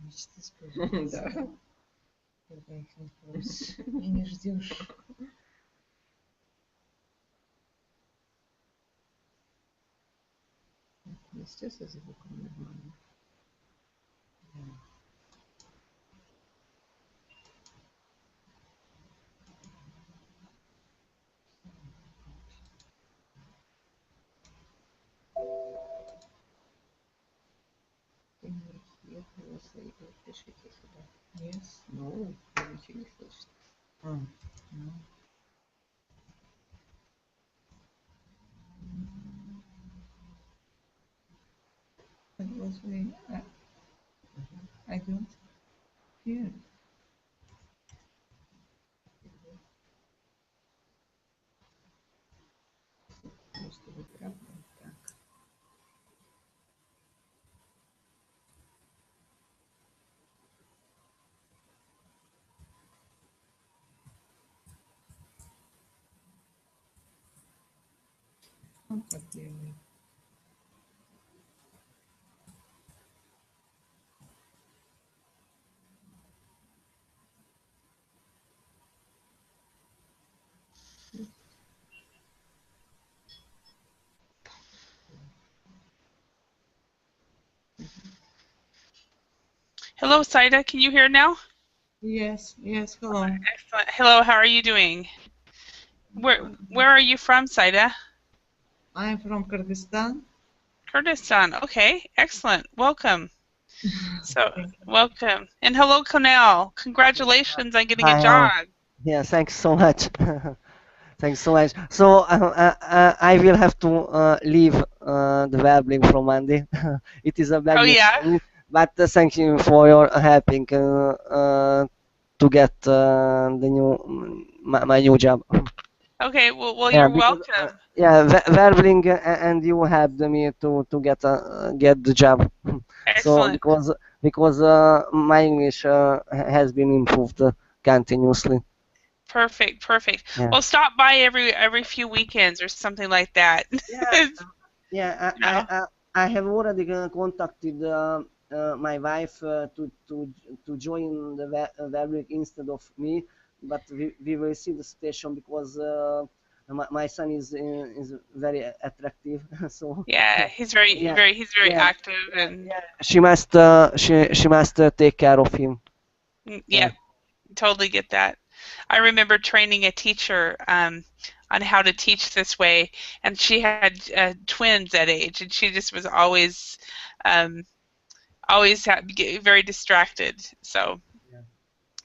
Мечты сбываются. Да. Когда их не просишь и не ждешь. Все со звуком нормально. Да. Ты не разъехала, Саида, пишите сюда. Yes, no, ничего не слышно. No. It was very, I don't hear. Просто выправляю. Так. Он так делает. Hello, Saida. Can you hear now? Yes, yes, hello. Excellent. Hello, how are you doing? Where are you from, Saida? I'm from Kyrgyzstan. Kurdistan. Okay, excellent. Welcome. So, Thank you. welcome. And hello, Cornell. Congratulations on getting a Hi, job. yeah, thanks so much. Thanks so much. So I will have to leave the Werbling from Monday. It is a bad Oh, news yeah? for me, but thank you for your helping to get the my new job. Okay, well, Yeah, you're because welcome. yeah, Werbling and you helped me to get the job. So Excellent. because my English has been improved continuously. Perfect, perfect. Yeah. Well, stop by every few weekends or something like that. Yeah, yeah. No. I have already contacted my wife to join the Werbling instead of me, but we will see the situation because my son is very attractive. So Yeah, he's very, yeah, he's very yeah, active and yeah. She must take care of him. yeah, totally get that. I remember training a teacher on how to teach this way, and she had twins that age, and she just was always very distracted. So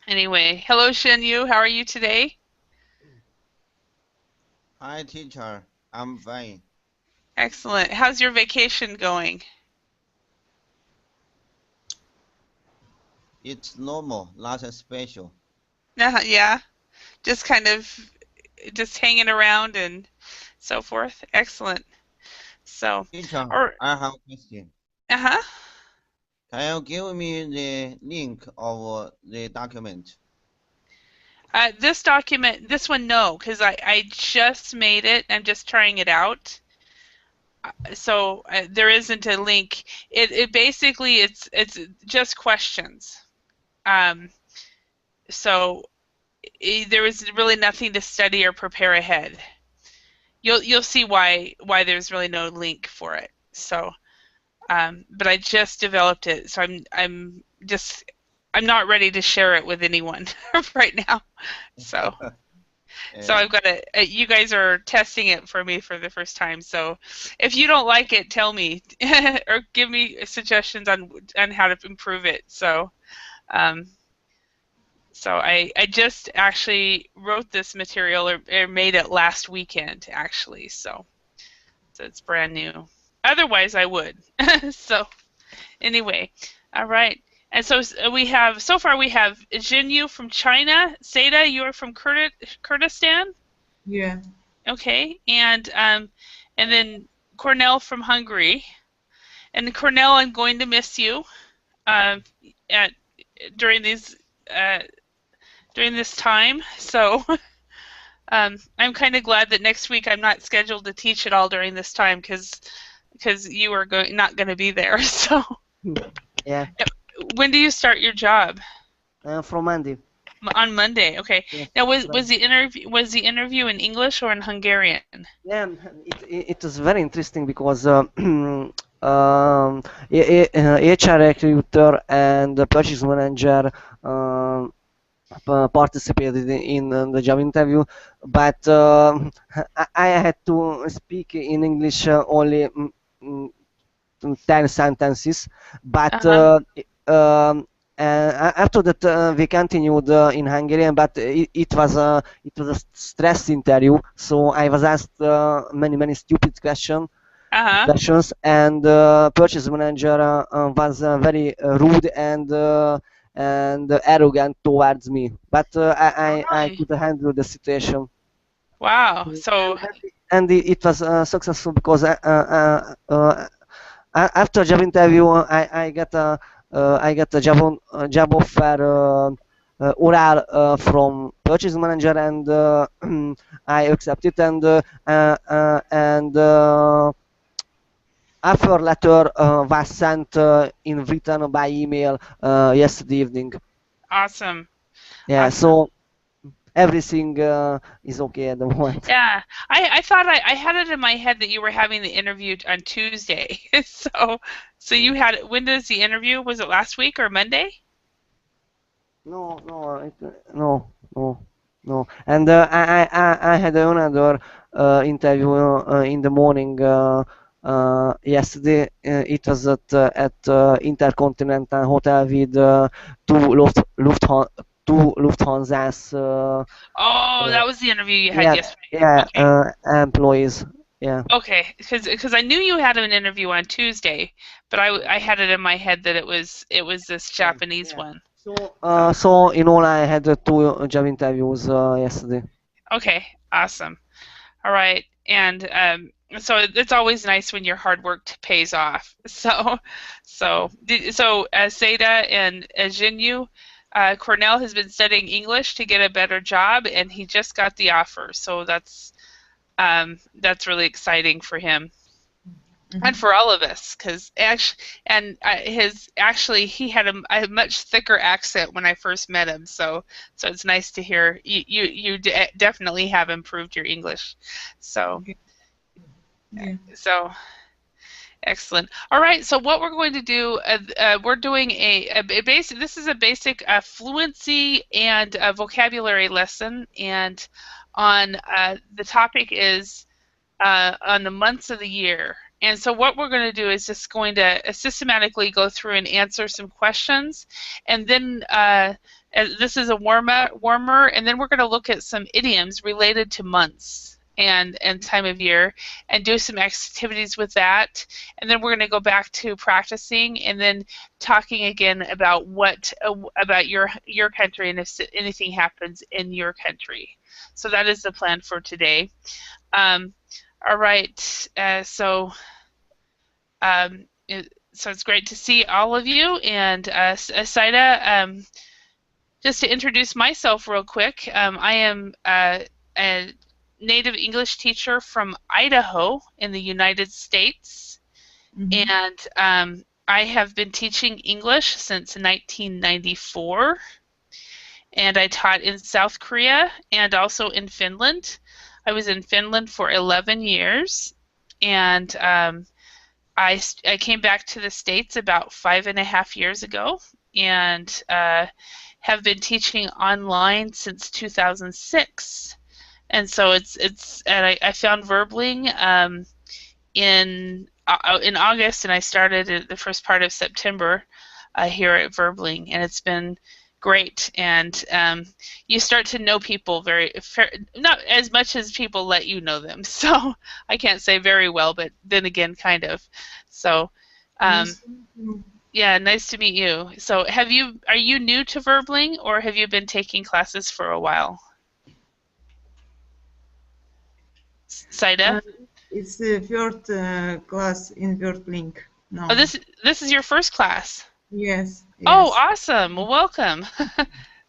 anyway, hello Shin Yu, how are you today? Hi, teacher. I'm fine. Excellent. How's your vacation going? It's normal, nothing special. Yeah, just kind of just hanging around and so forth. Excellent. So, Teacher, or I have a question. uh-huh. Can you give me the link of the document? This document, this one, no, because I just made it. I'm just trying it out. So there isn't a link. It basically it's just questions. Um, so there was really nothing to study or prepare ahead. You'll see why there's really no link for it. So, but I just developed it, so I'm not ready to share it with anyone right now. So. So I've got you guys are testing it for me for the first time. So if you don't like it, tell me or give me suggestions on how to improve it. So um, I just actually wrote this material or made it last weekend actually. So it's brand new. Otherwise I would. So anyway, all right. And so we have so far we have Jinyu from China, Seda, you're from Kurdistan. Yeah. Okay, and then Cornell from Hungary, and Cornell, I'm going to miss you at during these during this time. So I'm kind of glad that next week I'm not scheduled to teach at all during this time because you are not going to be there. So Yeah. When do you start your job? From Monday. On Monday. Okay. Yes. Now, was the interview in English or in Hungarian? Yeah, it was very interesting because HR recruiter and the purchase manager participated in the job interview, but I had to speak in English only mm, 10 sentences, but Uh-huh. after that we continued in Hungarian, but it was a stress interview, so I was asked many stupid Uh-huh. questions, and purchase manager was very rude and arrogant towards me, but I Really? could handle the situation. Wow. So, And it was successful because after job interview, I got a job offer oral from purchase manager, and I accepted, and offer letter was sent in written by email yesterday evening. awesome. Yeah, Awesome. so everything is okay at the moment. Yeah. I thought I had it in my head that you were having the interview on Tuesday. So you had it. When does the interview? Was it last week or Monday? No. And I had another interview in the morning yesterday. It was at Intercontinental Hotel with two Lufthansa's Oh, that was the interview you had yeah yesterday. yeah Okay. employees. Yeah. Okay, because I knew you had an interview on Tuesday, but I had it in my head that it was this Japanese Yeah. one. So in all, I had two job interviews yesterday. Okay, awesome. All right, and so it's always nice when your hard work pays off. So Seda and Jinyu, Cornell has been studying English to get a better job, and he just got the offer. So that's really exciting for him. And for all of us, because he had a much thicker accent when I first met him, so it's nice to hear you definitely have improved your English, so Yeah. so excellent. All right, so what we're going to do, we're doing a basic. This is a basic fluency and vocabulary lesson, and on the topic is on the months of the year. And so what we're going to do is just going to systematically go through and answer some questions. And then this is a warmer, and then we're going to look at some idioms related to months and time of year and do some activities with that. And then we're going to go back to practicing and then talking again about about your country and if anything happens in your country. So that is the plan for today. All right, so it's great to see all of you. And Saida, just to introduce myself real quick, I am a native English teacher from Idaho in the United States, and I have been teaching English since 1994, and I taught in South Korea and also in Finland. I was in Finland for 11 years, and I came back to the States about 5.5 years ago, and have been teaching online since 2006. And so and I found Verbling in August, and I started at the first part of September here at Verbling, and it's been great. And you start to know people not as much as people let you know them. So I can't say very well, but then again, kind of. So yeah, nice to meet you. So are you new to Verbling, or have you been taking classes for a while? Saida? It's the third class in Verbling now. Oh, this is your first class. Yes. Oh, awesome! Well, welcome,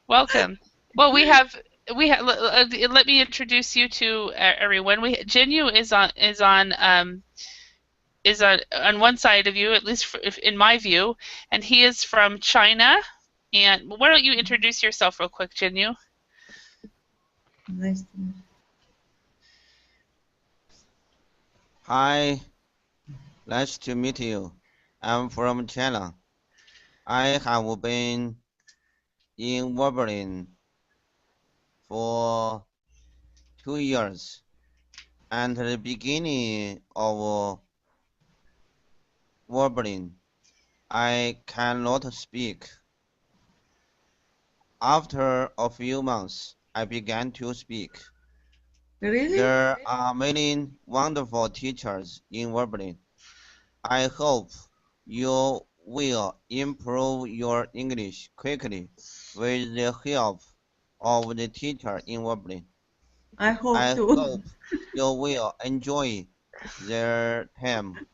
welcome. Well, let me introduce you to everyone. Jinyu is on is on one side of you, at least in my view, and he is from China. And why don't you introduce yourself real quick, Jinyu? Nice to meet you. Hi, nice to meet you. I'm from China. I have been in Wolverine for 2 years. At the beginning of Wolverine, I cannot speak. After a few months, I began to speak. Really? There are many wonderful teachers in Wolverine. I hope you will improve your English quickly with the help of the teacher in Wolverine. I hope I to. hope you will enjoy their time.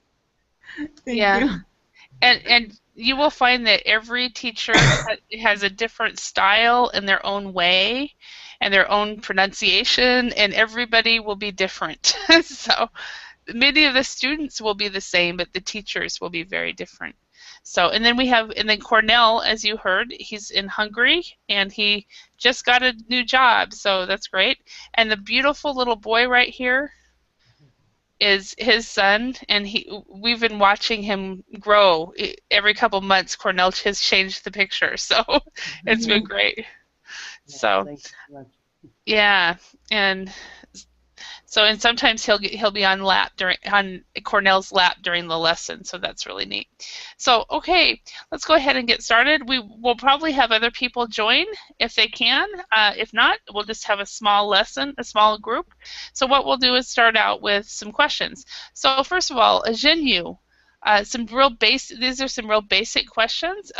Thank Yeah. you. And you will find that every teacher has a different style in their own way and their own pronunciation, and everybody will be different. So many of the students will be the same, but the teachers will be very different. So, and then Cornell, as you heard, he's in Hungary, and he just got a new job, so that's great. And the beautiful little boy right here is his son, and we've been watching him grow. Every couple months, Cornell has changed the picture, so it's been great. So, Thank you very much. yeah, and sometimes he'll be on Cornell's lap during the lesson, so that's really neat. So okay, let's go ahead and get started. We will probably have other people join if they can. If not, we'll just have a small lesson, a small group. So what we'll do is start out with some questions. So first of all, Jinyu, these are some real basic questions,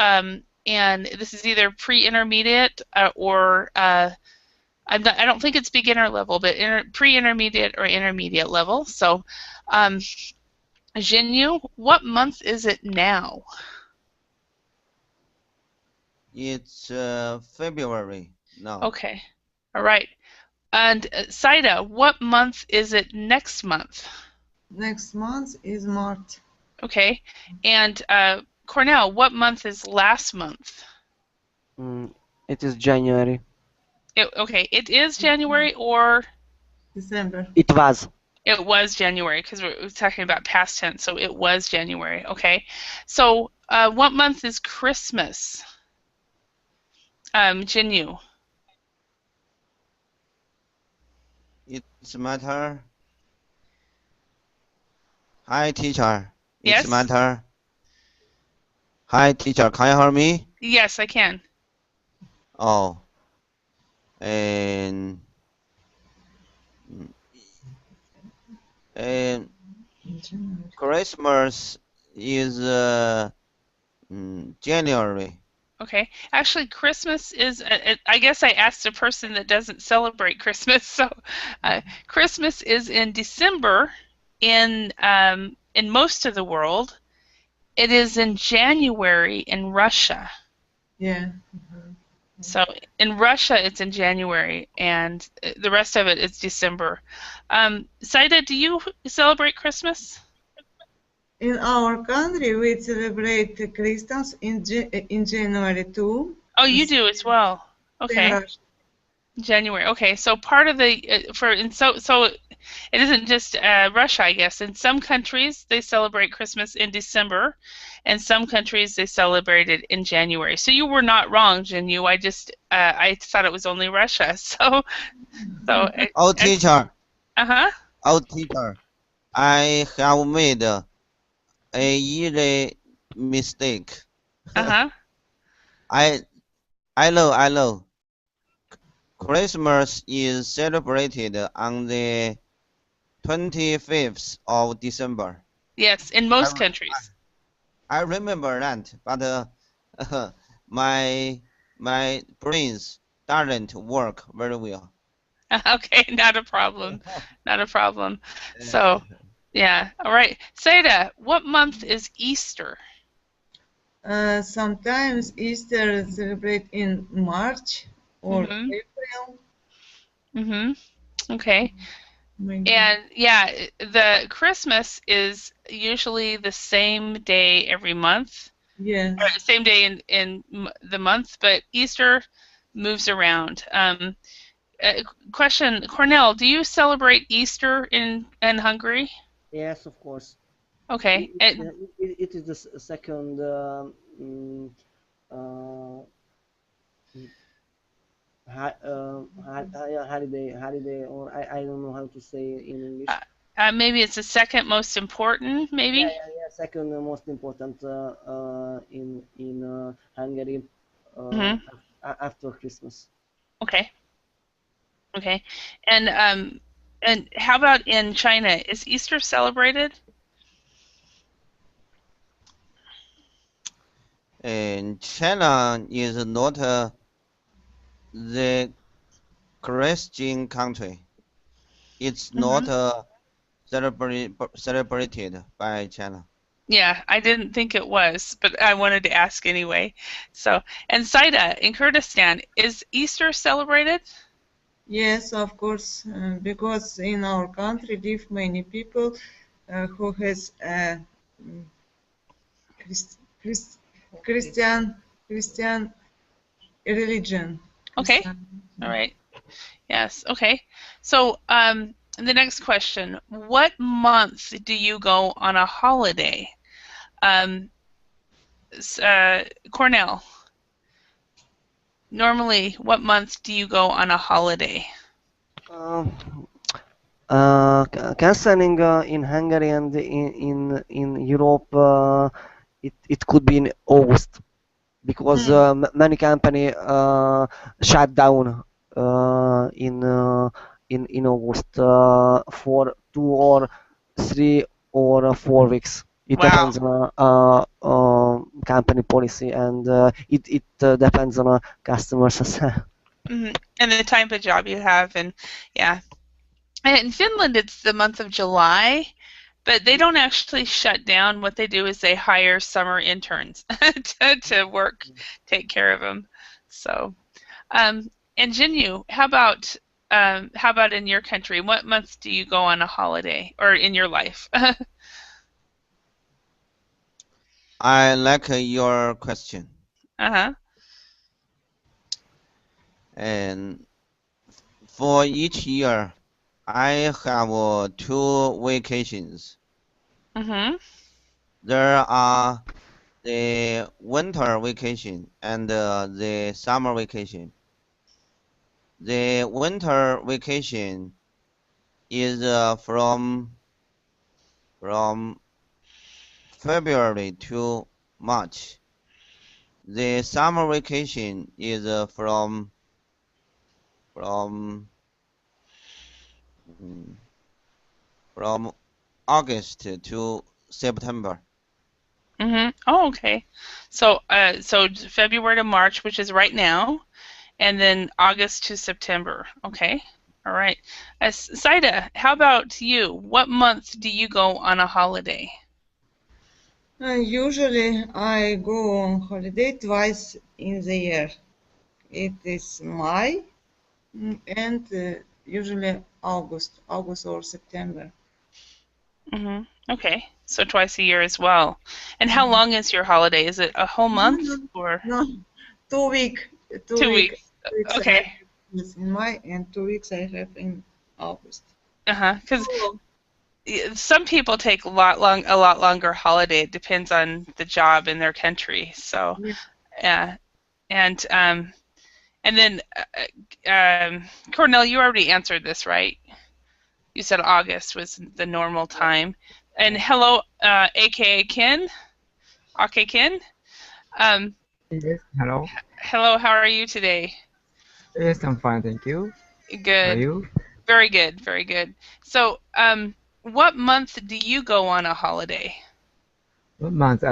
and this is either pre-intermediate or I don't think it's beginner level, but pre-intermediate or intermediate level. So, Jinyu, what month is it now? It's February now. Okay, all right. And Saida, what month is it next month? Next month is March. Okay, and Cornell, what month is last month? It is January. It is January, or December. It was. it was January, because we're talking about past tense, so it was January. Okay, so what month is Christmas? Jinyu. It's matter. Hi, teacher. Yes? It's matter. Hi, teacher. Can you hear me? Yes, I can. Oh. And In January. Christmas is January. Okay. Actually, Christmas is, I guess I asked a person that doesn't celebrate Christmas. So Christmas is in December in most of the world. It is in January in Russia. Yeah. So in Russia, it's in January, and the rest of it is December. Saida, do you celebrate Christmas? In our country, we celebrate Christmas in January too. Oh, you do as well. Okay. January. Okay, so part of the so it isn't just Russia, I guess. In some countries, they celebrate Christmas in December, and some countries they celebrate it in January. So you were not wrong, Jinyu. I thought it was only Russia. So. Oh, teacher. Uh-huh. Oh, teacher. I have made a easy mistake. Uh-huh. I know. Christmas is celebrated on the 25th of December. Yes, in most countries. I remember that, but my brains doesn't work very well. Okay, not a problem. Not a problem. So, yeah. All right. Saida, what month is Easter? Sometimes Easter is celebrated in March or April. Mm-hmm. Okay. Maybe. And yeah, the Christmas is usually the same day every month, Yes. or same day in the month, but Easter moves around. Question, Cornell, do you celebrate Easter in Hungary? Yes, of course. Okay. It is the second mm, uh, holiday, or I don't know how to say it in English. Maybe it's the second most important, maybe? Yeah. Second most important in Hungary uh, Hmm. after Christmas. Okay. Okay. And how about in China? Is Easter celebrated? And China is not the Christian country. It's not celebrated by China. Yeah, I didn't think it was, but I wanted to ask anyway. So, and Saida, in Kurdistan, is Easter celebrated? Yes, of course, because in our country live many people who has mm, Christ, Christ, Christian religion. Okay. Christian. All right. Yes. Okay. So, the next question: what month do you go on a holiday? Um, Cornell, normally, what month do you go on a holiday? Um, Concerning in Hungary and in Europe, it could be in August because many company shut down in August for 2 or 3 or 4 weeks. It Wow. depends on company policy, and it depends on customers as well. Hmm. And the type of job you have, and yeah. And in Finland, it's the month of July, but they don't actually shut down. What they do is they hire summer interns to work, take care of them. So, and Jinyu, how about in your country? What months do you go on a holiday, or in your life? I like your question. Uh-huh. And for each year, I have 2 vacations. Mm-hmm. There are the winter vacation and the summer vacation. The winter vacation is from February to March. The summer vacation is from mm, from August to September. Mm-hmm. Oh, okay. So February to March, which is right now, and then August to September. Okay. All right. Saida, how about you? What month do you go on a holiday? Usually I go on holiday twice in the year. It is May and usually August or September. Mm-hmm. Okay. So twice a year as well. And how long is your holiday? Is it a whole No, month no, or no. 2 week, 2 weeks? 2 weeks I Okay. have in May and 2 weeks I have in August. Uh-huh. Because Oh, some people take a lot longer holiday. It depends on the job in their country. So, yeah. yeah. And then Cornell, you already answered this, right? You said August was the normal time. And hello, aka Ken, Ake Ken. Um, Yes, hello. hello, how are you today? Yes, I'm fine, thank you. How are Good, you? very good, very good. So, what month do you go on a holiday? What month?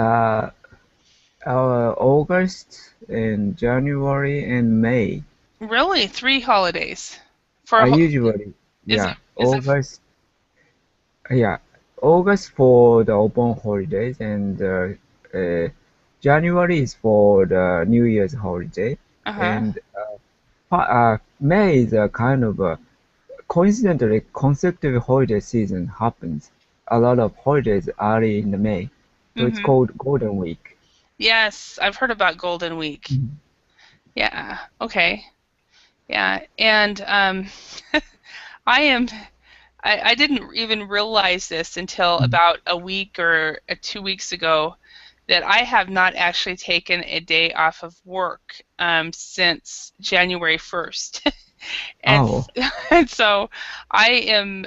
August and January and May. Really, 3 holidays for I a usually, is yeah, it August, yeah, August for the open holidays and January is for the New Year's holiday uh-huh. and May is a kind of a coincidentally, consecutive holiday season happens. A lot of holidays early in the May, so it's Mhm. called Golden Week. Yes, I've heard about Golden Week. Mhm. Yeah. Okay. Yeah. And I am. I didn't even realize this until about a week or 2 weeks ago that I have not actually taken a day off of work since January 1st. and, Oh. and so I am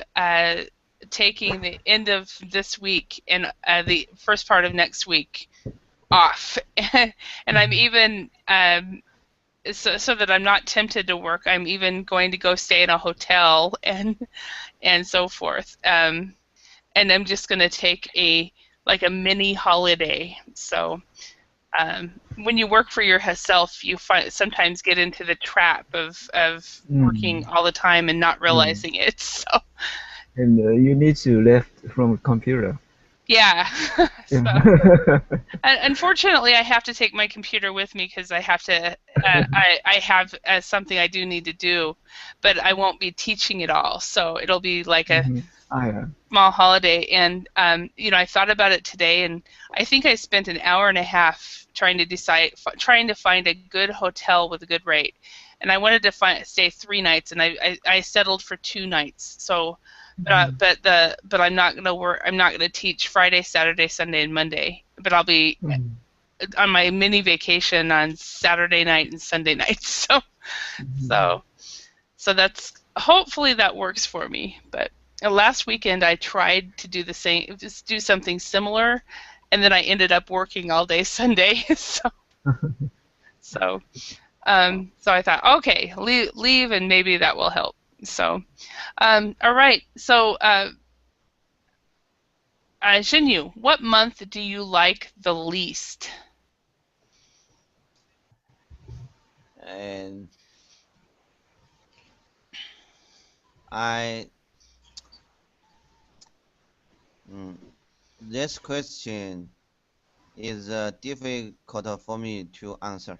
taking the end of this week and the first part of next week off. And I'm even so that I'm not tempted to work, I'm even going to go stay in a hotel and so forth. And I'm just going to take a mini holiday. So when you work for yourself, you sometimes get into the trap of working all the time and not realizing it. So And you need to left from computer. yeah. So, Yeah. unfortunately, I have to take my computer with me because I have to. I have something I do need to do, but I won't be teaching it all. So it'll be like a Yeah. small holiday. And I thought about it today, and I think I spent an hour and a half trying to find a good hotel with a good rate. And I wanted to stay 3 nights, and I settled for 2 nights. So. But I'm not gonna work. I'm not gonna teach Friday, Saturday, Sunday, and Monday. But I'll be on my mini vacation on Saturday night and Sunday night. So that's hopefully that works for me. But last weekend I tried to do the same, just do something similar, and then I ended up working all day Sunday. So I thought, okay, leave, and maybe that will help. So, all right. So, Xinyu, what month do you like the least? And this question is difficult for me to answer.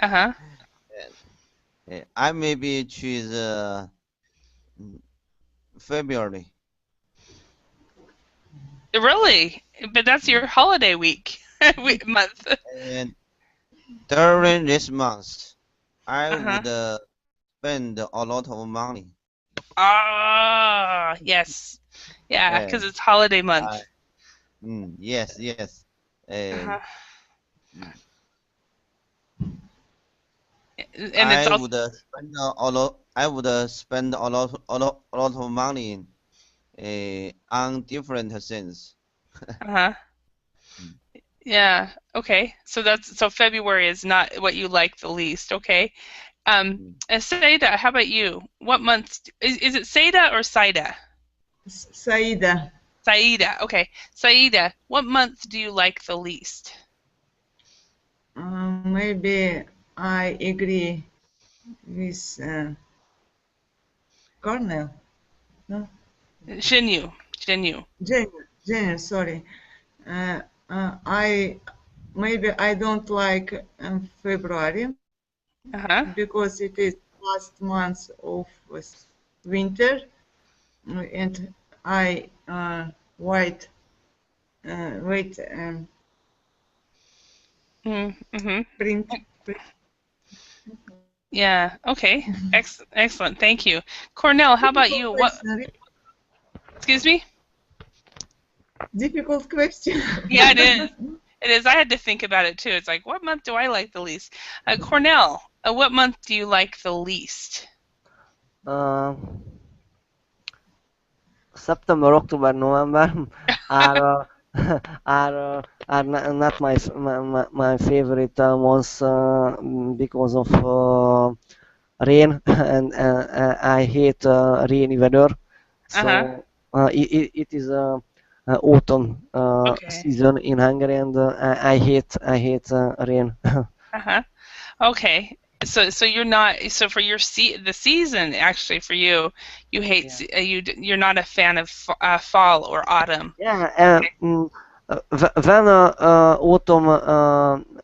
Uh-huh. I maybe choose February. Really? But that's your holiday week month. And during this month, I Uh-huh. would spend a lot of money. Ah, yes. Yeah, because it's holiday month. Yes. Uh-huh. And it's I also would spend a lot of money on different things. uh-huh. Yeah. Okay. So February is not what you like the least. Okay. Saida, how about you? What month is it? Saida or Saida? Saida. Saida. Okay. Saida, what month do you like the least? Maybe I agree with Cornell. No? Xinyu. Jenny, sorry. I don't like February because it is last month of winter, and I wait. Print. Yeah. Okay. Excellent. Thank you, Cornell. How about you? What? Excuse me. Difficult question. Yeah, it is. It is. I had to think about it too. It's like, what month do I like the least? Cornell, what month do you like the least? September, October, November are not my favorite months because of rain, and I hate rainy weather. So it is autumn season in Hungary, and I hate rain. Okay. So you're not, so for your the season actually for you hate you're not a fan of fall or autumn. Yeah. When autumn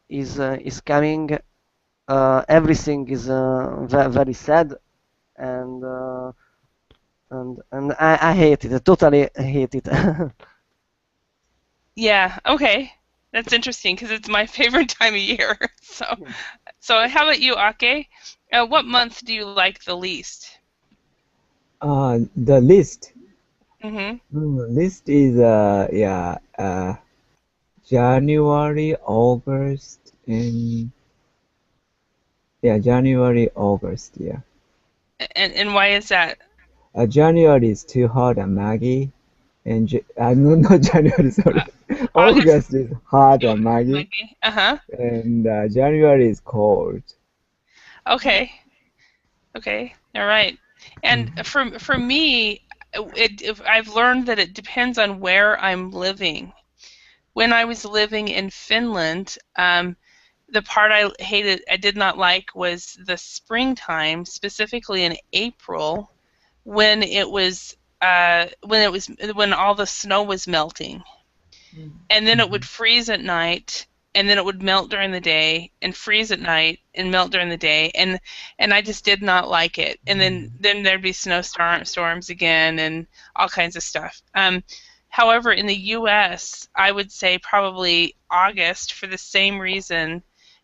is coming, everything is very sad, and I hate it. I totally hate it. Yeah, okay. That's interesting because it's my favorite time of year. So how about you, Ake? What month do you like the least? The list. Mm-hmm. List is January, August, and January, August. Yeah. And why is that? January is too hot and muggy, and no, not January. Sorry, August August is hot too and muggy, muggy. Uh-huh. and January is cold. Okay. Okay. All right. And Mhm. for me, I've learned that it depends on where I'm living. When I was living in Finland, the part I did not like was the springtime, specifically in April, when when all the snow was melting, and then it would freeze at night, and then it would melt during the day, and freeze at night, and melt during the day, and I just did not like it. And then there'd be storms again, and all kinds of stuff. However, in the U.S., I would say probably August for the same reason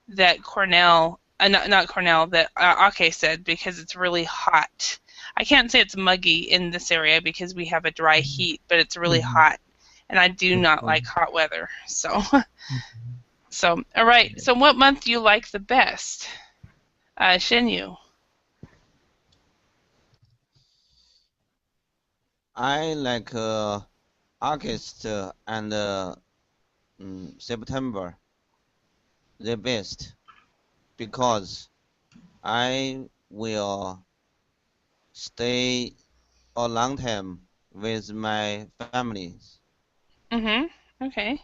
that not Cornell, that Ake said, because it's really hot. I can't say it's muggy in this area because we have a dry heat, but it's really Mhm. hot, and I do not Okay. like hot weather. So all right. So what month do you like the best, Shinyu? I like August and September the best because I will stay a long time with my families. Mhm. Okay.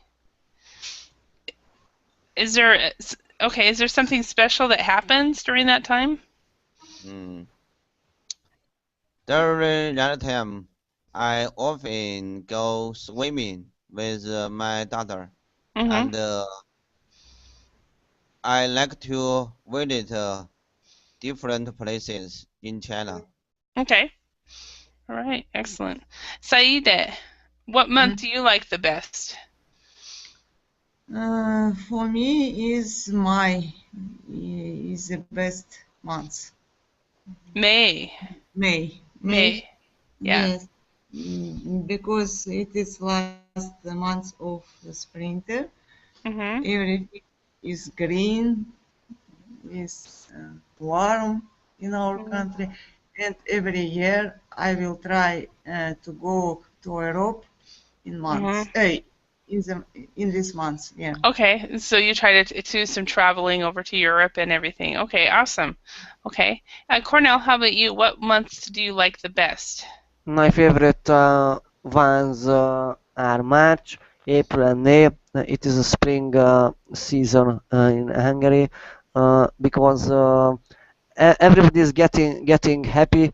Is there okay? Is there something special that happens during that time? Mm. During that time, I often go swimming with my daughter, Mhm. and I like to visit different places in China. Okay. All right. Excellent. Saide, what month do you like the best? For me, is the best month. May. May, May. Yeah. yes, because it is last month of the sprinter. Mhm. Everything is green, is warm in our Mhm. country, and every year I will try to go to Europe in months. Mhm. In this month, yeah. Okay. So you try to do some traveling over to Europe and everything. Okay. Awesome. Okay. Cornell, how about you? What months do you like the best? My favorite ones are March, April, and May. It is a spring season in Hungary because everybody is getting happy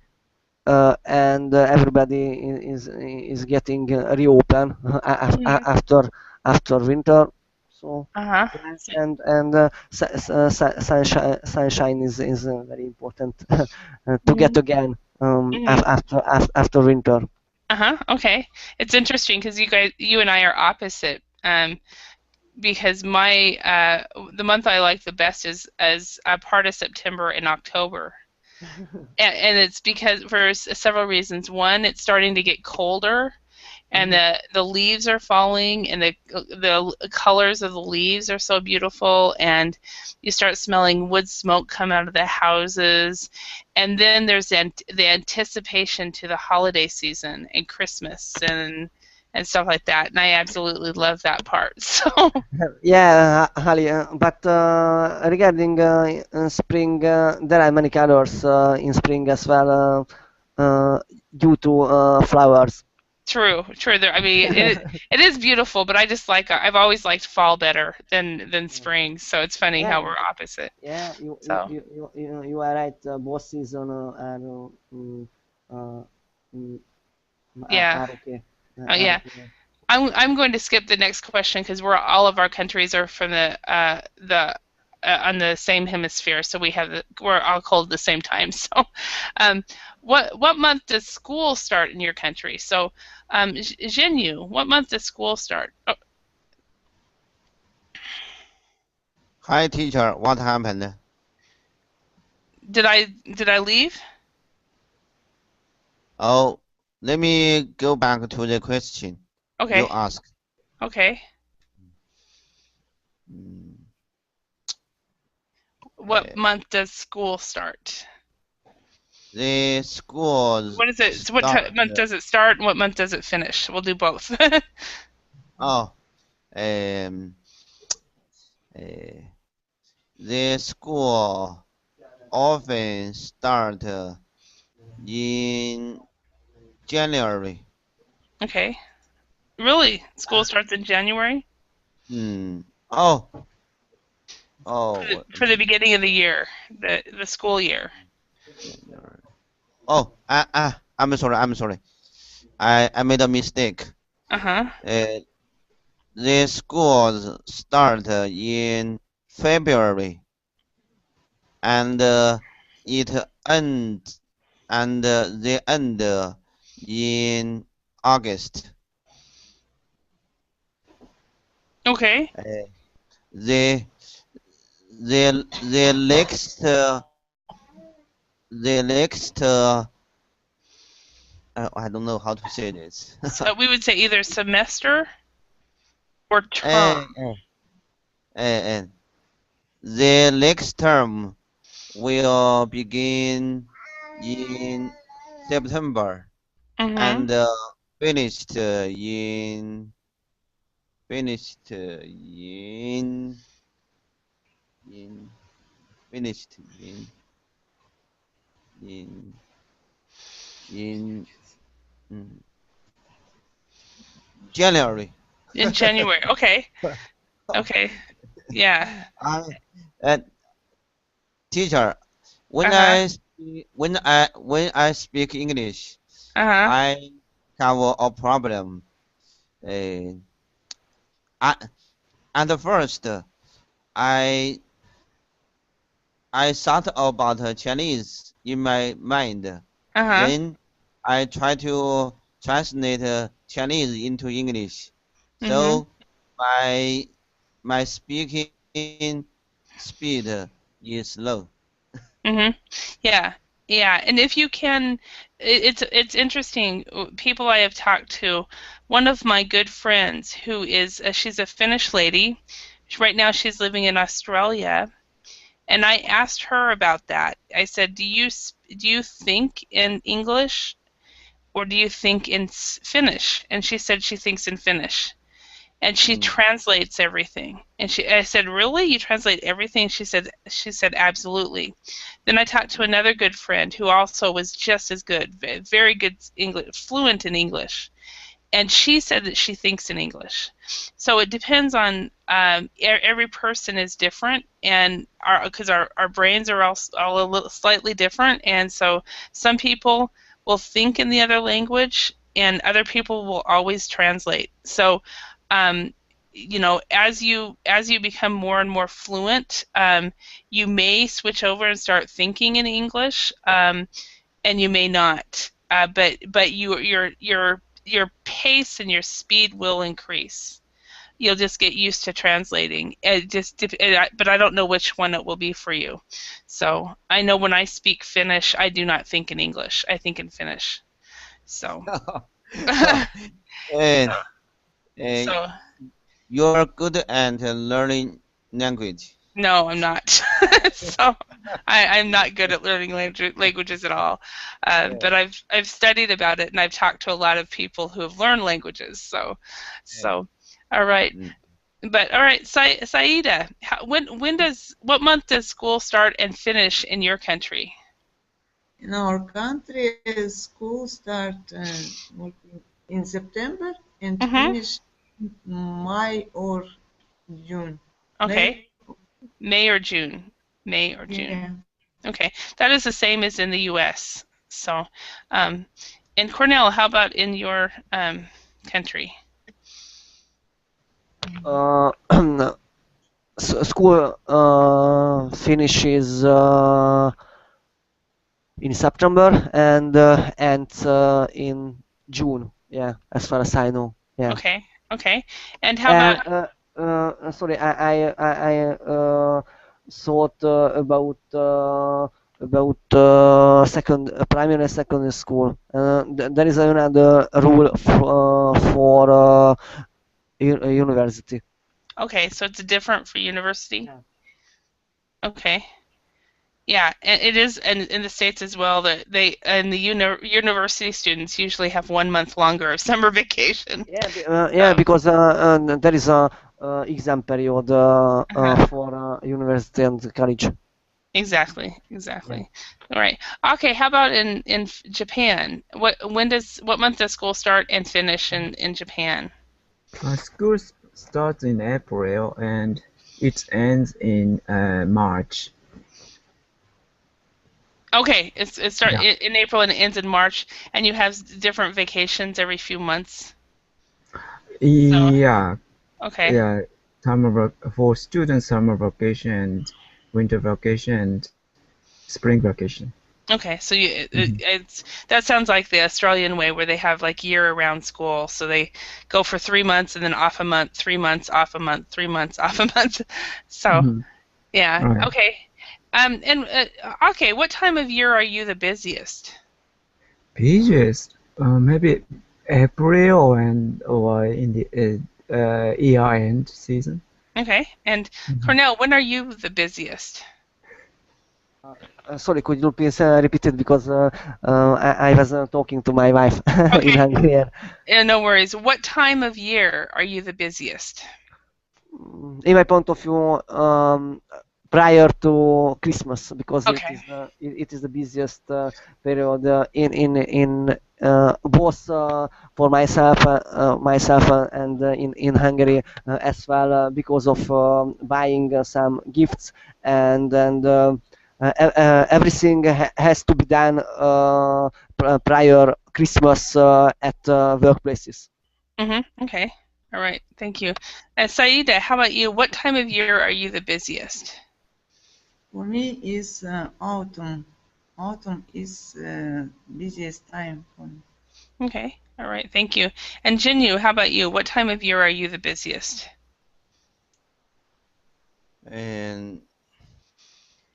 and everybody is getting reopen Mhm. after winter. So Uh-huh. yes, and sunshine is very important to get Mhm. again Mhm. after winter. Uh-huh. Okay. It's interesting because you and I are opposite. Because the month I like the best is as a part of September and October. And it's because for several reasons. One, it's starting to get colder, and the leaves are falling, and the colors of the leaves are so beautiful, and you start smelling wood smoke come out of the houses, and then there's the anticipation to the holiday season and Christmas and stuff like that, and I absolutely love that part. So Yeah, Ali, but regarding spring, there are many colors in spring as well due to flowers. true, true. There, I mean, it is beautiful, but I've always liked fall better than spring. So it's funny Yeah, how we're opposite. yeah, So you are right. Both season uh, mm, yeah, are okay. oh Are yeah. okay. I'm going to skip the next question because we're all of our countries are from the on the same hemisphere, so we're all cold at the same time. So, what month does school start in your country? So, Jinyu, what month does school start? Oh, Hi, teacher. What happened? did I leave? Oh, let me go back to the question Okay. you asked. Okay. Mm, What month does school start? The schools What is it? So what start. month does it start and what month does it finish? We'll do both. Oh, um, the school often start in January. Okay. Really? School starts in January? Oh, For the beginning of the year, the school year. January. Oh, I'm sorry. I made a mistake. Uh-huh. The schools start in February and it ends and they end in August. Okay. The the next I don't know how to say this. So we would say either semester or term. The next term will begin in September Mm-hmm. and finished in finished in finished in mm, January. In January. Okay. Okay. Yeah. Uh, teacher, Uh-huh. when I speak English, Uh-huh. I have a problem. Uh, I, at first, I I thought about Chinese in my mind. Uh-huh. Then I try to translate Chinese into English. Mm-hmm. So my speaking speed is slow. Mm-hmm. Yeah. Yeah. And if you can, it's interesting. People I have talked to, one of my good friends who is she's a Finnish lady. Right now she's living in Australia. And I asked her about that. I said, do you think in English or do you think in Finnish? And she said she thinks in Finnish. And she Mm. translates everything. And I said, really? You translate everything? She said, absolutely. Then I talked to another good friend who also was just as good, very good English, fluent in English. And she said that she thinks in English. So it depends on every person is different, and because our brains are all a little slightly different, and so some people will think in the other language, and other people will always translate. So, you know, as you become more and more fluent, you may switch over and start thinking in English, and you may not. But your pace and your speed will increase. You'll just get used to translating. But I don't know which one it will be for you. So I know when I speak Finnish, I do not think in English. I think in Finnish. So. And So. you're good at learning language. No, I'm not. So I'm not good at learning languages at all. But I've studied about it and I've talked to a lot of people who have learned languages. So all right. Mm. But all right, Saida, what month does school start and finish in your country? In our country, school start in September and finish May or June. Okay. May or June. May or June. Yeah. Okay. That is the same as in the U.S. So, and Cornell, how about in your country? school finishes in September and ends in June. Yeah, as far as I know. Yeah. Okay. Okay. And how about Sorry, I thought about second primary and secondary school. There is another rule for university. okay, so it's different for university? Yeah. Okay. Yeah, and it is in the States as well that they and the university students usually have 1 month longer of summer vacation. Yeah, So, because there is a exam period for university and college. exactly, exactly. All right. Okay, how about in Japan? What month does school start and finish in Japan? School starts in April and it ends in March. Okay, it starts Yeah. in April and it ends in March, and you have different vacations every few months. Yeah, Okay. yeah. For students, summer vacation, and winter vacation, and spring vacation. Okay, so Mhm. it's that sounds like the Australian way where they have like year-round school. So they go for 3 months and then off a month, 3 months, off a month, 3 months, off a month. So Mhm. yeah, Right. okay. And okay, what time of year are you the busiest? Pages, maybe April and or in the year end season. Okay, and Mhm. Cornell, when are you the busiest? Sorry, could you please repeat it because I was talking to my wife in Okay, Hungarian. no worries. What time of year are you the busiest? In my point of view, prior to Christmas, because Okay. it is the busiest period in both for myself and in Hungary as well because of buying some gifts and everything has to be done prior Christmas at workplaces. Okay. All right. Thank you. Saida, how about you? What time of year are you the busiest? For me, is autumn. Autumn is busiest time for me. Okay. All right. Thank you. And Jinyu, how about you? What time of year are you the busiest? In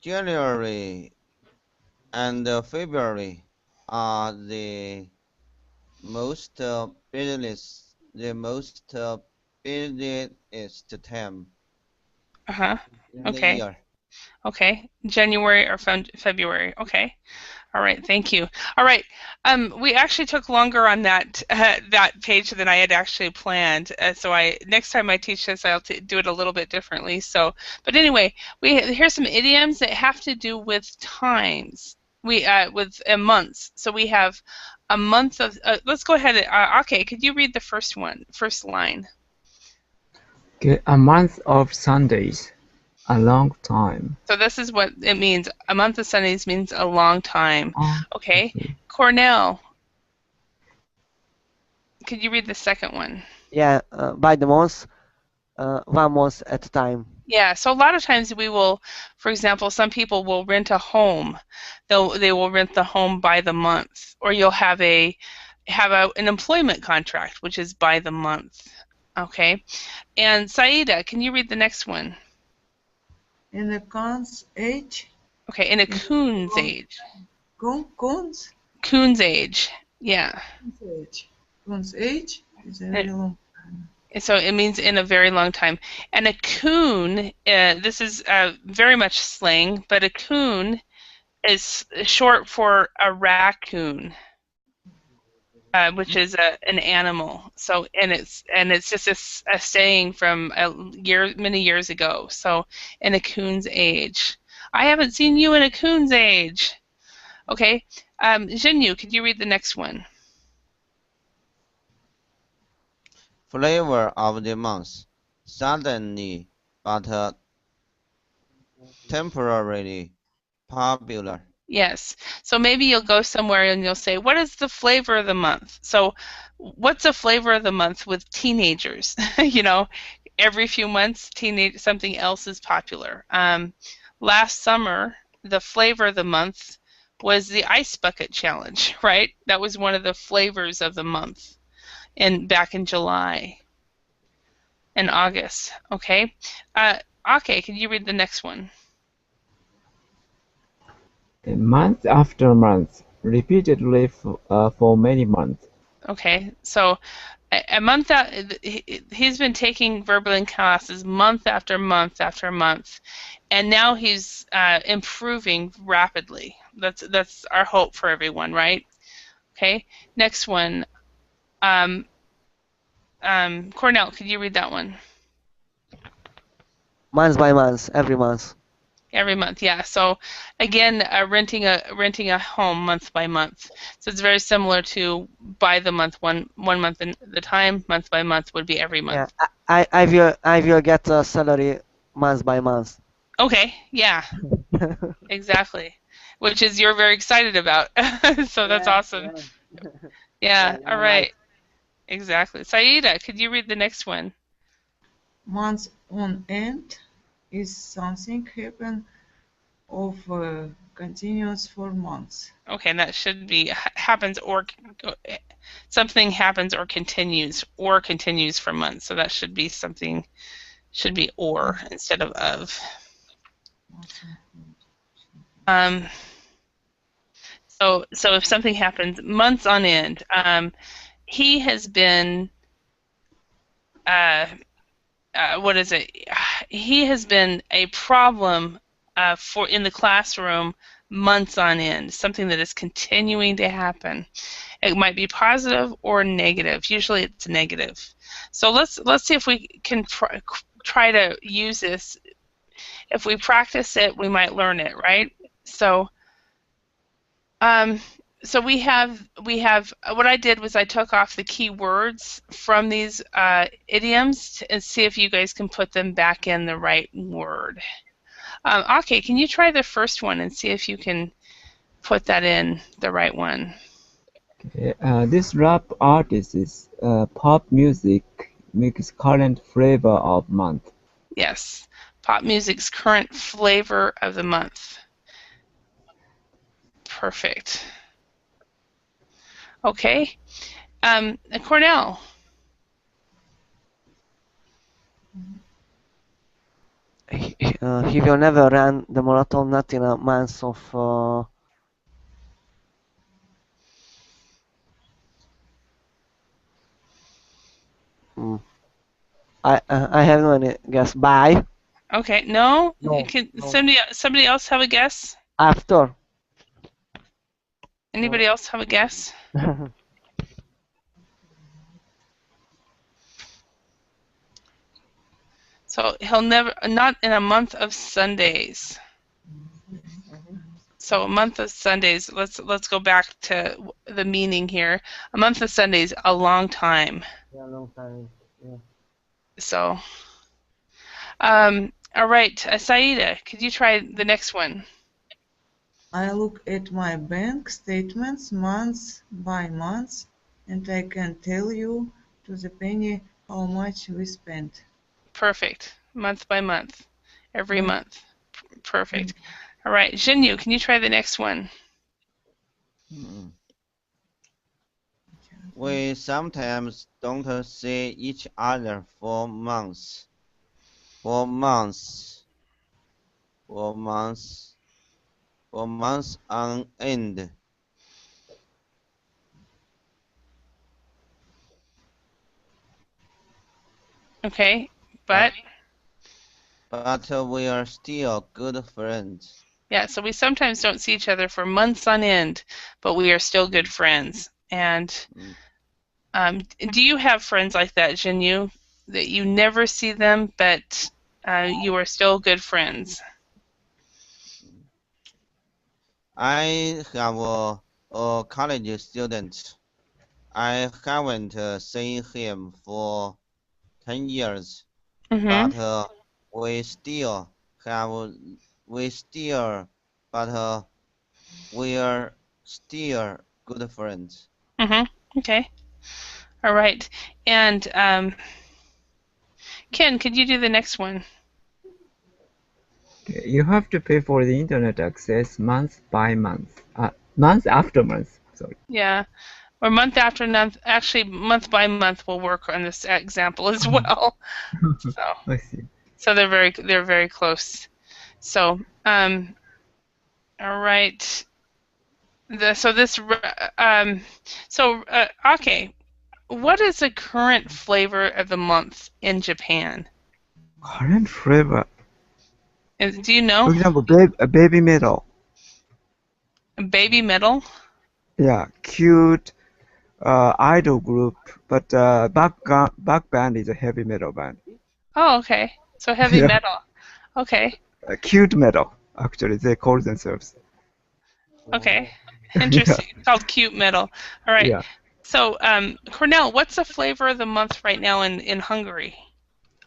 January and February are the most busiest time Uh-huh. in the Okay. year. Okay. January or February. Okay. All right, thank you. All right, we actually took longer on that page than I had actually planned. So next time I teach this, I'll do it a little bit differently. So, but anyway, here's some idioms that have to do with times. With months. So we have a month of. Let's go ahead. Okay, could you read the first line? Okay, a month of Sundays, a long time. So this is what it means. A month of Sundays means a long time. Oh, Okay, okay. Cornell, could you read the second one? Yeah, by the month, 1 month at a time. Yeah, so a lot of times we will, for example, some people will rent a home. They will rent the home by the month, or you'll have an employment contract, which is by the month. Okay, and Saida, can you read the next one? In the coon's age. Okay, in a coon's age. Coon's Age. Yeah. age. Coon's age is a very long time. So it means in a very long time. And a coon, this is very much slang, but a coon is short for a raccoon, which is an animal. So and it's just a saying from many years ago. So in a coon's age. I haven't seen you in a coon's age. Okay, Jinyu, could you read the next one? Flavor of the month, suddenly but temporarily popular. Yes. So maybe you'll go somewhere and you'll say, "What is the flavor of the month?" So, what's a flavor of the month with teenagers? You know, every few months, something else is popular. Last summer, the flavor of the month was the ice bucket challenge, right? That was one of the flavors of the month, back in July and August. Okay, Ake, can you read the next one? Month after month, repeatedly for many months. Okay, so a month out, he's been taking Verbalin classes month after month after month, and now he's improving rapidly. That's our hope for everyone, right? Okay, next one. Cornell, could you read that one? Month by month, every month. Every month, yeah. So again, renting a home month by month. So it's very similar to by the month, one month at the time. Month by month would be every month. Yeah, I will get a salary month by month. Okay, yeah, exactly. Which is you're very excited about. So that's awesome. Yeah, all right. Exactly. Saida, could you read the next one? Months on end is something continuous for months. Okay, and that should be happens or something happens or continues for months. So that should be something, should be or instead of. So if something happens months on end, he has been what is it? He has been a problem for in the classroom months on end. Something that is continuing to happen. It might be positive or negative. Usually it's negative. So let's see if we can try to use this. If we practice it, we might learn it, right? So so we have what I did was I took off the key words from these idioms and see if you guys can put them back in the right word. Okay, can you try the first one and see if you can put that in the right one? Okay, this rap artist's pop music makes current flavor of month. Yes, pop music's current flavor of the month. Perfect. Okay, Cornell. He will never run the marathon, not in a month of. I have no guess. By. Okay, no. No, Can no. somebody else have a guess? After. Anybody else have a guess? So he'll never, not in a month of Sundays. So a month of Sundays, let's go back to the meaning here. A month of Sundays, a long time. Yeah, long time. Yeah. So, all right, Saida, could you try the next one? I look at my bank statements month by month, and I can tell you to the penny how much we spent. Perfect. Month by month. Every month. Perfect. All right, Jinyu, can you try the next one? We sometimes don't see each other for months. For months on end. Okay, but we are still good friends. yeah, so we sometimes don't see each other for months on end, but we are still good friends. And do you have friends like that, Jinyu, that you never see them, but you are still good friends? I have a college student. I haven't seen him for 10 years, Mm-hmm. but we still we're still good friends. Mm-hmm. Okay. All right. And Ken, could you do the next one? Okay, you have to pay for the internet access month by month. Month after month. Sorry. Yeah. Or month after month. Actually, month by month will work on this example as well. I see. So they're very close. So, all right. Okay. What is the current flavor of the month in Japan? Current flavor. And do you For know? example, baby metal. Baby metal? Yeah, cute idol group, but back band is a heavy metal band. Oh, okay. So heavy Yeah. metal. Okay. Cute metal, actually, they call themselves. Okay. Interesting. It's called cute metal. All right. Yeah. So, Cornell, what's the flavor of the month right now in Hungary?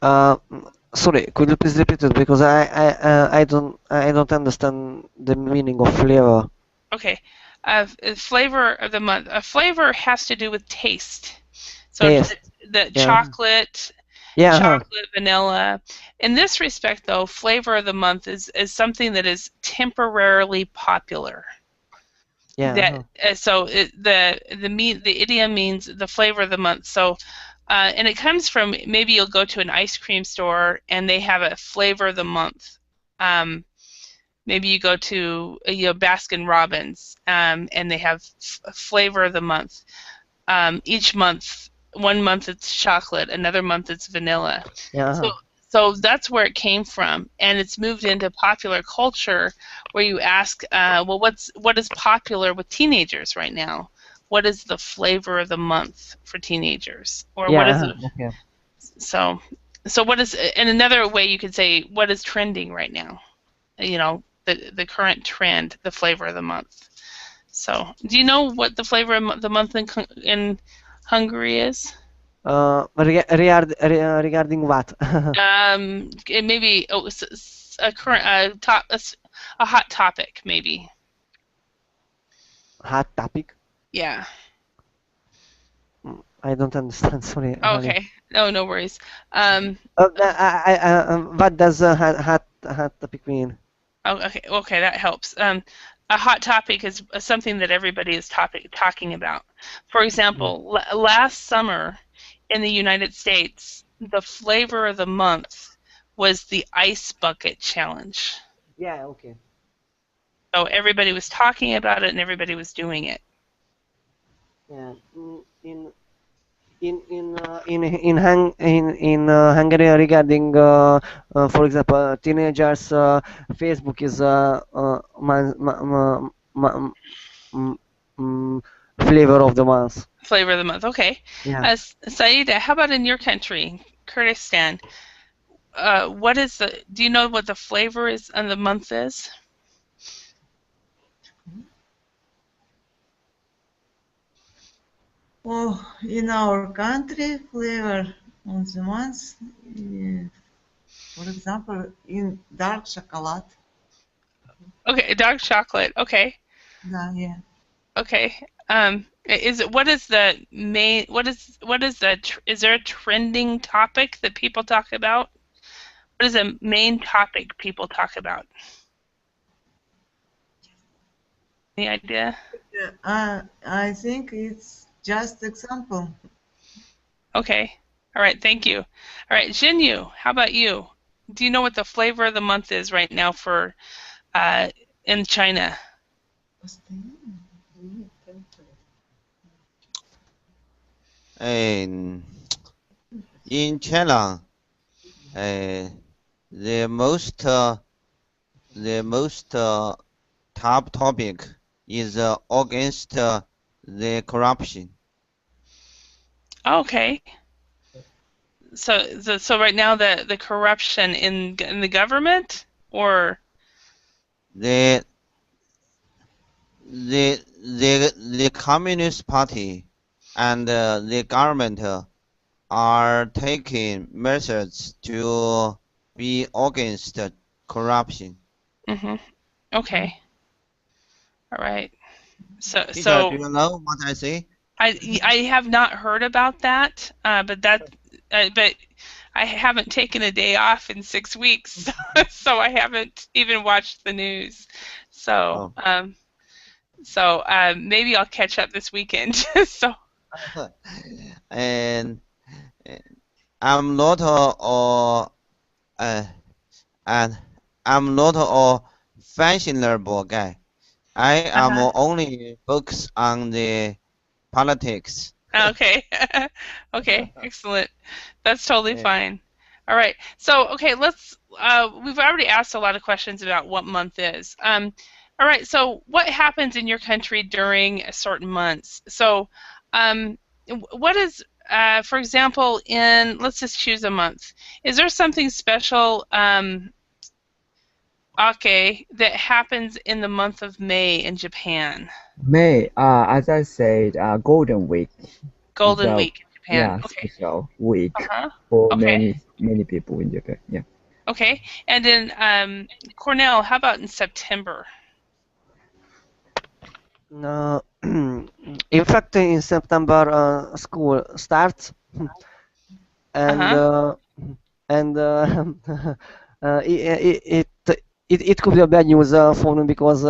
Sorry, could you please repeat it because I don't understand the meaning of flavor. Okay. Flavor of the month. A flavor has to do with taste. So Taste. the Yeah. chocolate, Yeah. chocolate, vanilla. In this respect, though, flavor of the month is something that is temporarily popular. Yeah. That the idiom means the flavor of the month. So, and it comes from, maybe you'll go to an ice cream store and they have a flavor of the month. Maybe you go to Baskin Robbins and they have a flavor of the month. Each month, one month it's chocolate, another month it's vanilla. Yeah. So that's where it came from, and it's moved into popular culture, where you ask, well, what is popular with teenagers right now? What is the flavor of the month for teenagers, or what is it? Okay. So what is? And another way you could say, what is trending right now? The current trend, the flavor of the month. So, do you know what the flavor of the month in Hungary is? Regarding what? Maybe a current a hot topic, maybe. Hot topic? Yeah. I don't understand. Sorry. Okay. No worries. What does hot topic mean? Okay, that helps. A hot topic is something that everybody is talking about. For example, last summer in the United States, the flavor of the month was the ice bucket challenge. Yeah. Okay. So everybody was talking about it and everybody was doing it. Yeah. In Hungary regarding for example teenagers Facebook is flavor of the month. Flavor of the month. Okay. Yeah. Saida, how about in your country, Kurdistan? Do you know what the flavor is and the month is? Well, in our country, flavor on the month, for example, in dark chocolate. Okay, dark chocolate. Okay. Yeah. Okay. Is there a trending topic that people talk about? What is a main topic people talk about? Any idea? I think it's just example. Okay. All right. Thank you. All right, Jinyu, how about you? Do you know what the flavor of the month is right now for in China? In China, the most top topic is against the corruption. Okay. So right now the corruption in the government, or The Communist Party and the government are taking measures to be against corruption. Okay. All right. Peter, do you know what I say? I have not heard about that, but I haven't taken a day off in 6 weeks, so I haven't even watched the news. So, maybe I'll catch up this weekend. So, And I'm not and I'm not a fashionable guy. I am only focused on the politics. okay, okay, excellent. That's totally Yeah. fine. All right. So, okay, let's. We've already asked a lot of questions about what month is. All right. So, what happens in your country during certain months? So, what is, for example, let's just choose a month. Is there something special, okay, that happens in the month of May in Japan? May, as I said, Golden Week is Golden a Week in Japan. Okay. special week for Okay. many people in Japan. Yeah. Okay. And then, Cornell, how about in September? In fact, in September, school starts, and it could be a bad news for me because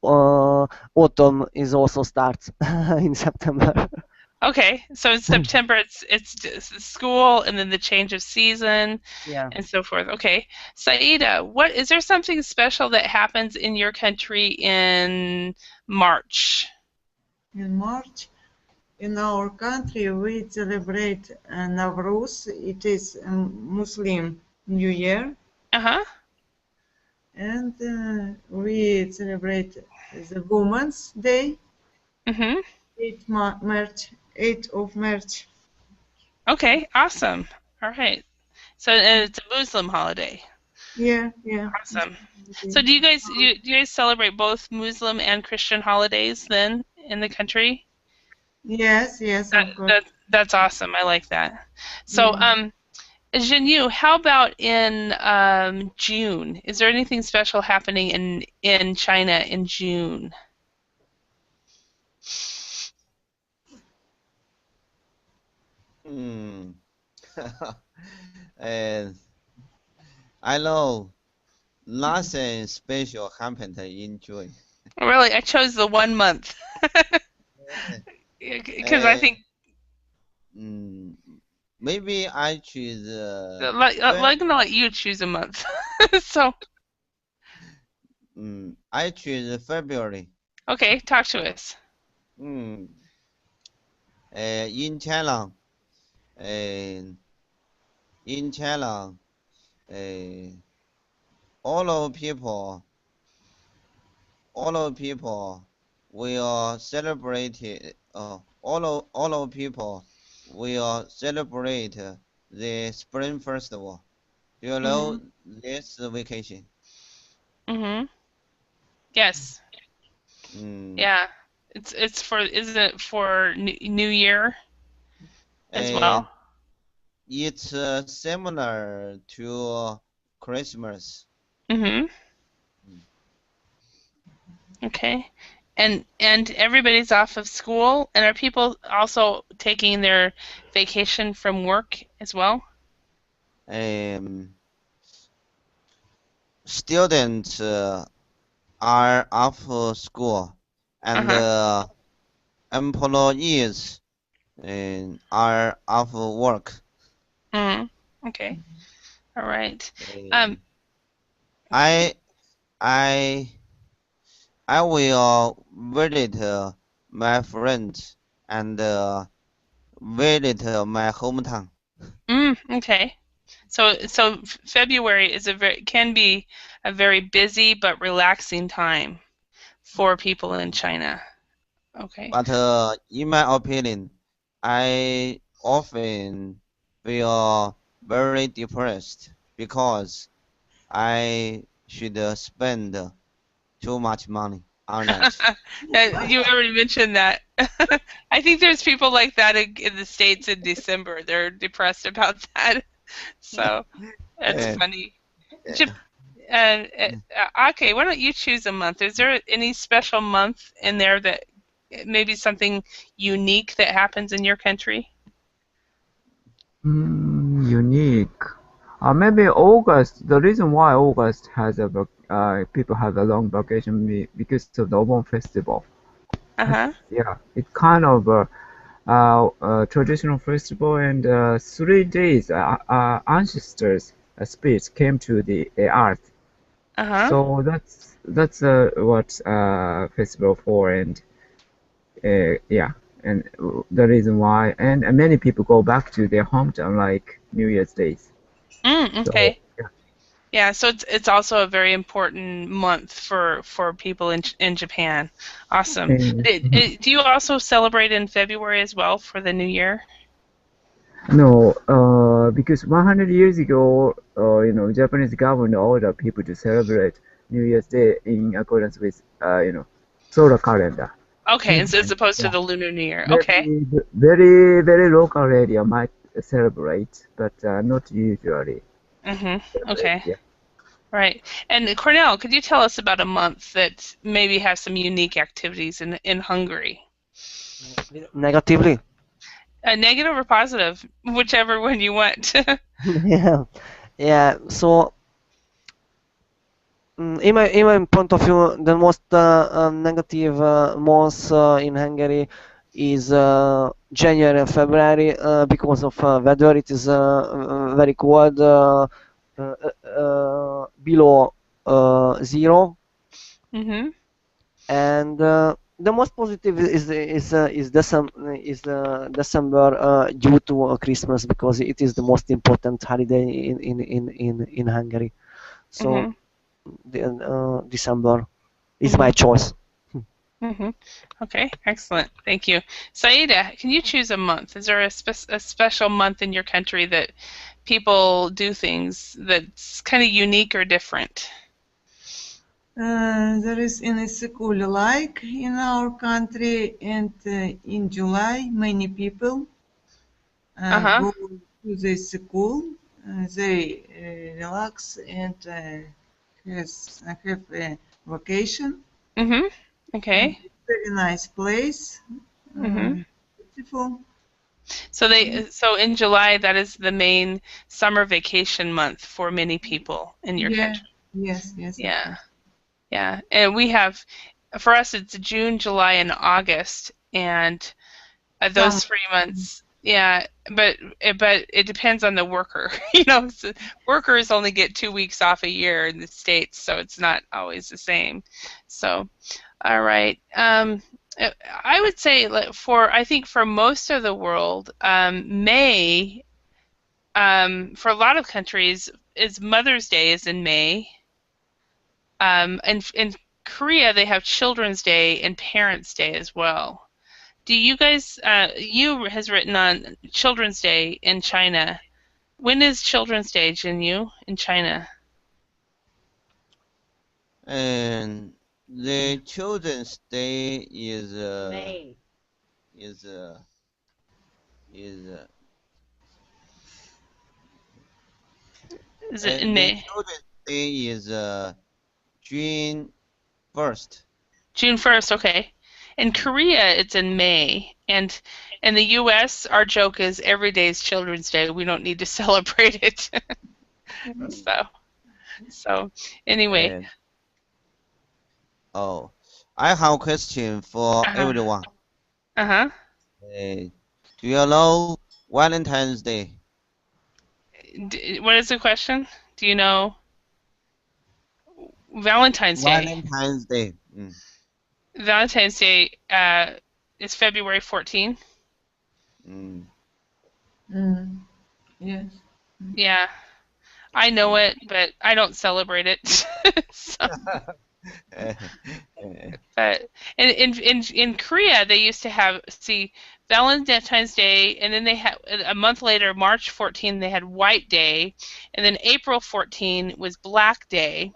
autumn is also starts in September. Okay, so in September it's school and then the change of season Yeah. and so forth. Okay, Saida, what is there something special that happens in your country in March? In March, in our country, we celebrate Nowruz. It is a Muslim New Year. And we celebrate the Women's Day. 8th of March. Okay, awesome. All right. So it's a Muslim holiday. Yeah. Awesome. So do you guys celebrate both Muslim and Christian holidays then in the country? Yes, of course. That's awesome. I like that. So, Jinyu, how about in June? Is there anything special happening in China in June? And I know nothing special happened in June. Really, I chose the 1 month because I think maybe I choose. I'm gonna let you choose a month. So. I choose February. Okay, talk to us. In China, all of people will celebrate. All of people will celebrate the Spring Festival. Do you know this vacation? Yes. Yeah. Isn't it for New Year as well? It's similar to Christmas. Okay. And everybody's off of school, and are people also taking their vacation from work as well? Students are off school, and employees are off work. Okay. All right. I will visit my friends and visit my hometown. Okay. So February can be a very busy but relaxing time for people in China. Okay. But in my opinion, I often feel very depressed because I should spend too much money on that. You already mentioned that. I think there's people like that in the States in December. They're depressed about that. So that's funny. Okay, why don't you choose a month? Is there any special month in there that maybe something unique that happens in your country? Unique. Maybe August. The reason why August has people have a long vacation because of the Obon festival. Uh-huh. Yeah, it's kind of a traditional festival, and 3 days ancestors' spirits came to the earth. Uh-huh. So that's what festival for, and yeah, and the reason why, and many people go back to their hometown like New Year's Days. So Okay. yeah. Yeah, so it's also a very important month for people in Japan. Awesome. Do you also celebrate in February as well for the New Year? No, because 100 years ago, Japanese government ordered people to celebrate New Year's Day in accordance with, solar calendar. Okay, as opposed to Yeah. the Lunar New Year. Okay. Very, very local area might celebrate, but not usually. Okay. Yeah. Right. And Cornell, could you tell us about a month that maybe has some unique activities in Hungary? Negatively? Negative or positive, whichever one you want. Yeah, yeah. So, in my point of view, the most negative months in Hungary is January and February because of weather. It is very cold, below 0, Mm-hmm. and the most positive December due to Christmas, because it is the most important holiday in Hungary. So Mm-hmm. December is my choice. Mm-hmm. Okay, excellent. Thank you. Saida, can you choose a month? Is there a special month in your country that people do things that's kind of unique or different? There is in a school like in our country, and in July many people Uh-huh. go to the school. They relax and have a vacation. Mm-hmm. Okay. Very nice place, Mm-hmm. beautiful. So in July, that is the main summer vacation month for many people in your Yeah, country. yes, yes. Yeah. Yeah. And we have, for us, it's June, July, and August, and those Summer. 3 months. Yeah, but it depends on the worker. So workers only get 2 weeks off a year in the States, so it's not always the same. So, all right. I would say I think for most of the world, May, for a lot of countries, is Mother's Day is in May. And in Korea, they have Children's Day and Parents' Day as well. Do you guys, you has written on Children's Day in China. When is Children's Day, Jinyu, in China? And the Children's Day is May. is is Is it in the May? Children's Day is June 1st. June 1st, okay. In Korea, it's in May. And in the US, our joke is every day is Children's Day. We don't need to celebrate it. So anyway. And oh, I have a question for Uh-huh. everyone. Uh-huh. Do you know Valentine's Day? What is the question? Do you know Valentine's Day? Valentine's Day. Valentine's Day is February 14th. Yes. Yeah, I know it, but I don't celebrate it. But in Korea, they used to have Valentine's Day, and then they had a month later, March 14, they had White Day, and then April 14 was Black Day,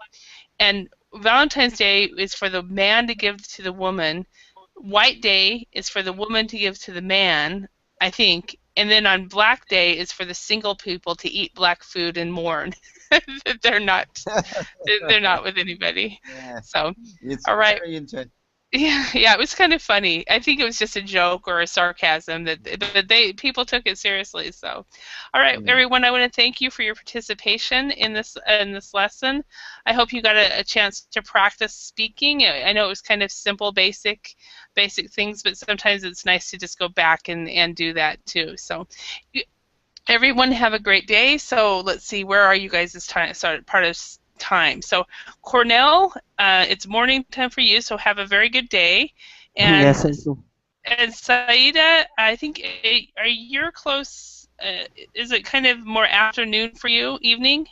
and Valentine's Day is for the man to give to the woman. White Day is for the woman to give to the man, I think, and then on Black Day is for the single people to eat black food and mourn that they're not with anybody. Yeah, So, it's all right. very interesting. Yeah, it was kind of funny. I think it was just a joke or a sarcasm but people took it seriously. So, all right, everyone, I want to thank you for your participation in this lesson. I hope you got a chance to practice speaking. I know it was kind of simple, basic things, but sometimes it's nice to just go back and do that too. So, everyone have a great day. So let's see, where are you guys this time? Part of time. So Cornell, it's morning time for you. So have a very good day. And Yes, thank you. And Saida, I think are you close? Is it kind of more afternoon for you? Evening?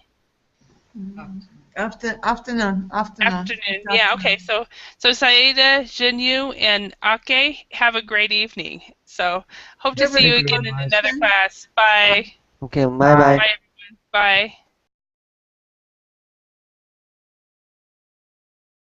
Afternoon. Afternoon. Yeah. Okay. So Saida, Jinyu, and Ake, have a great evening. So hope to see you Thank you again very in much. another class. Bye. Okay, bye Bye. bye. Bye, everyone. Bye.